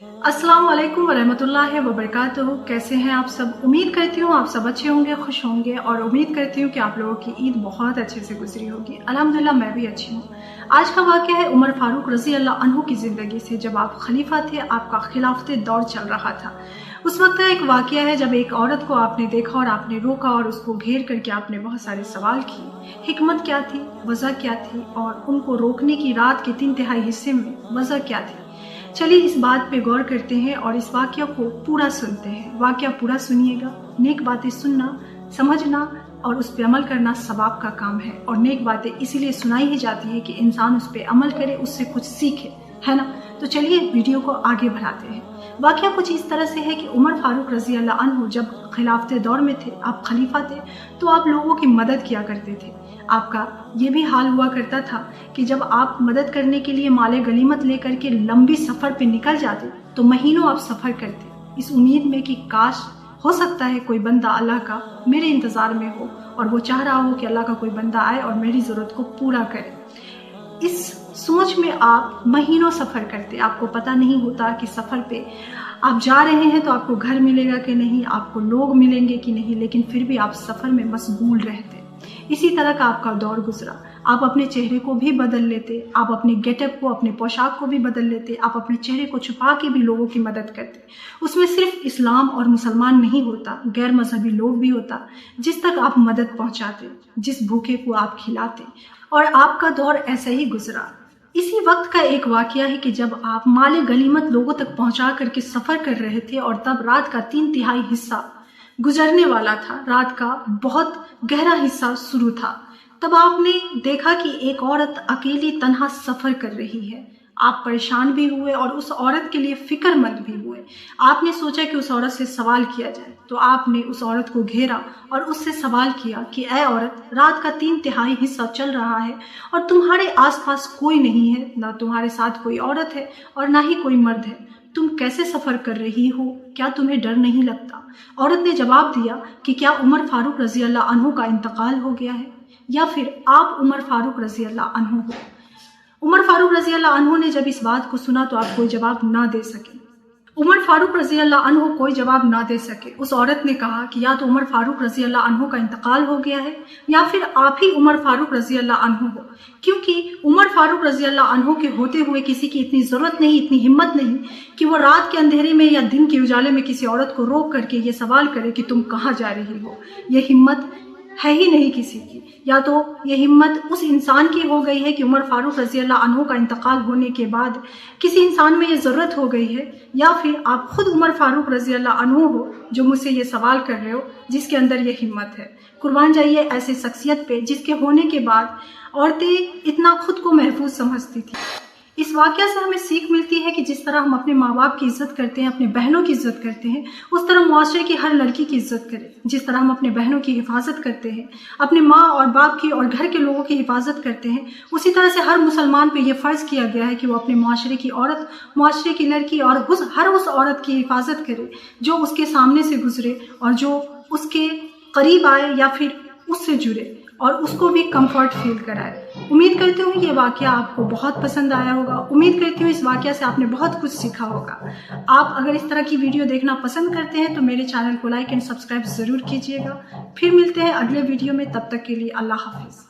अस्सलाम वालेकुम वरहमतुल्लाहि वबरकातुहू। कैसे हैं आप सब? उम्मीद करती हूँ आप सब अच्छे होंगे, खुश होंगे और उम्मीद करती हूँ कि आप लोगों की ईद बहुत अच्छे से गुजरी होगी। अल्हम्दुलिल्लाह मैं भी अच्छी हूँ। आज का वाक़या है उमर फारूक रज़ी अल्लाह अन्हु की ज़िंदगी से, जब आप खलीफा थे, आपका खिलाफत दौर चल रहा था। उस वक्त का एक वाक़या है जब एक औरत को आपने देखा और आपने रोका और उसको घेर करके आपने बहुत सारे सवाल किए। हिकमत क्या थी, वजह क्या थी, और उनको रोकने की रात के 3/4 हिस्से में वजह क्या थी। चलिए इस बात पे गौर करते हैं और इस वाक़या को पूरा सुनते हैं। वाक़या पूरा सुनिएगा। नेक बातें सुनना, समझना और उस पे अमल करना सवाब का काम है, और नेक बातें इसीलिए सुनाई ही जाती है कि इंसान उस पे अमल करे, उससे कुछ सीखे, है ना। तो चलिए वीडियो को आगे बढ़ाते हैं। वाक़या कुछ इस तरह से है कि उमर फारूक रज़ी अल्लाह अन्हु जब खिलाफत दौर में थे, आप खलीफा थे, तो आप लोगों की मदद किया करते थे। आपका ये भी हाल हुआ करता था कि जब आप मदद करने के लिए माले गनीमत लेकर के लंबी सफ़र पे निकल जाते तो महीनों आप सफ़र करते, इस उम्मीद में कि काश हो सकता है कोई बंदा अल्लाह का मेरे इंतज़ार में हो और वो चाह रहा हो कि अल्लाह का कोई बंदा आए और मेरी ज़रूरत को पूरा करे। इस सोच में आप महीनों सफ़र करते। आपको पता नहीं होता कि सफ़र पे आप जा रहे हैं तो आपको घर मिलेगा कि नहीं, आपको लोग मिलेंगे कि नहीं, लेकिन फिर भी आप सफ़र में मशगूल रहते। इसी तरह का आपका दौर गुजरा। आप अपने चेहरे को भी बदल लेते, आप अपने गेटअप को, अपने पोशाक को भी बदल लेते, आप अपने चेहरे को छुपा के भी लोगों की मदद करते। उसमें सिर्फ इस्लाम और मुसलमान नहीं होता, गैर मजहबी लोग भी होता जिस तक आप मदद पहुंचाते, जिस भूखे को आप खिलाते, और आपका दौर ऐसा ही गुजरा। इसी वक्त का एक वाकया है कि जब आप माले गनीमत लोगों तक पहुंचा करके सफ़र कर रहे थे और तब रात का 3/3 हिस्सा गुजरने वाला था, रात का बहुत गहरा हिस्सा शुरू था, तब आपने देखा कि एक औरत अकेली तन्हा सफ़र कर रही है। आप परेशान भी हुए और उस औरत के लिए फ़िक्रमंद भी हुए। आपने सोचा कि उस औरत से सवाल किया जाए, तो आपने उस औरत को घेरा और उससे सवाल किया कि ऐ औरत, रात का 3/3 हिस्सा चल रहा है और तुम्हारे आसपास कोई नहीं है, ना तुम्हारे साथ कोई औरत है और ना ही कोई मर्द है, तुम कैसे सफ़र कर रही हो? क्या तुम्हें डर नहीं लगता? औरत ने जवाब दिया कि क्या उमर फारूक रज़ी अल्लाह अन्हु का इंतकाल हो गया है, या फिर आप उमर फारूक रज़ी अल्लाह अन्हु हो। उमर फारूक रज़ी अल्लाह अन्हु ने जब इस बात को सुना तो आप कोई जवाब ना दे सके। उमर फारूक रज़ी अल्लाह अन्हु कोई जवाब ना दे सके। उस औरत ने कहा कि या तो उमर फारूक रज़ी अल्लाह अन्हु का इंतकाल हो गया है या फिर आप ही उमर फारूक रज़ी अल्लाह अन्हु हो, क्योंकि उमर फारूक रज़ी अल्लाह अन्हु के होते हुए किसी की इतनी ज़रूरत नहीं, इतनी हिम्मत नहीं कि वो रात के अंधेरे में या दिन के उजाले में किसी औरत को रोक करके ये सवाल करे कि तुम कहाँ जा रही हो। ये हिम्मत है ही नहीं किसी की। या तो ये हिम्मत उस इंसान की हो गई है कि उमर फारूक रज़ी अल्लाह अन्हु का इंतकाल होने के बाद किसी इंसान में ये ज़रूरत हो गई है, या फिर आप खुद उमर फारूक रज़ी अल्लाह अन्हु हो जो मुझसे ये सवाल कर रहे हो, जिसके अंदर ये हिम्मत है। कुर्बान जाइए ऐसे शख्सियत पे जिसके होने के बाद औरतें इतना खुद को महफूज समझती थी। इस वाक़या से हमें सीख मिलती है कि जिस तरह हम अपने माँ बाप की इज़्ज़त करते हैं, अपने बहनों की इज़्ज़त करते हैं, उस तरह मुआशरे की हर लड़की की इज़्ज़त करें। जिस तरह हम अपने बहनों की हिफाजत करते हैं, अपने माँ और बाप की और घर के लोगों की हिफाजत करते हैं, उसी तरह से हर मुसलमान पे ये फ़र्ज़ किया गया है कि वो अपने मुआशरे की औरत, मुआशरे की लड़की और हर उस औरत की हिफाजत करे जो उसके सामने से गुजरे और जो उसके करीब आए या फिर उससे जुड़े और उसको भी कंफर्ट फील कराए। उम्मीद करती हूँ ये वाक़या आपको बहुत पसंद आया होगा। उम्मीद करती हूँ इस वाक़या से आपने बहुत कुछ सीखा होगा। आप अगर इस तरह की वीडियो देखना पसंद करते हैं तो मेरे चैनल को लाइक एंड सब्सक्राइब ज़रूर कीजिएगा। फिर मिलते हैं अगले वीडियो में, तब तक के लिए अल्लाह हाफिज़।